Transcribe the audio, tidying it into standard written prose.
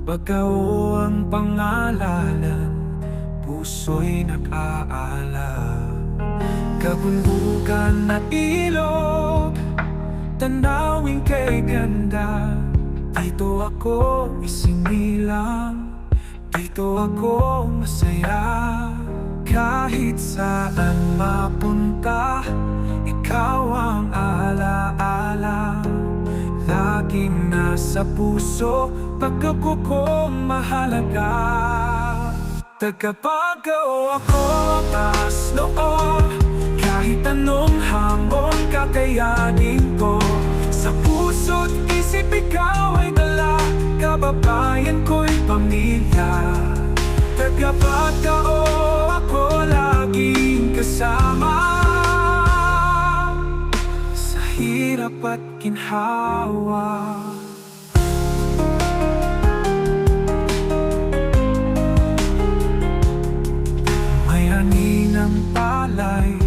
Pagkao ang pangalalan, puso'y nag-aalala. Kabundukan at ilog, tanawin kay ganda. Dito ako isinilang, dito ako masaya. Kahit saan mapunta, ikaw ang alaala. Laging nasa puso, pagkakuko mahalaga. Tagapagao ako, taas loob, kahit anong hamon kakayanin ko. Sa puso't isip ikaw ay dala, kababayan ko'y pamilya. Tagapagao ako, laging kasama sa hirap at ginhawa. May ani ng palay,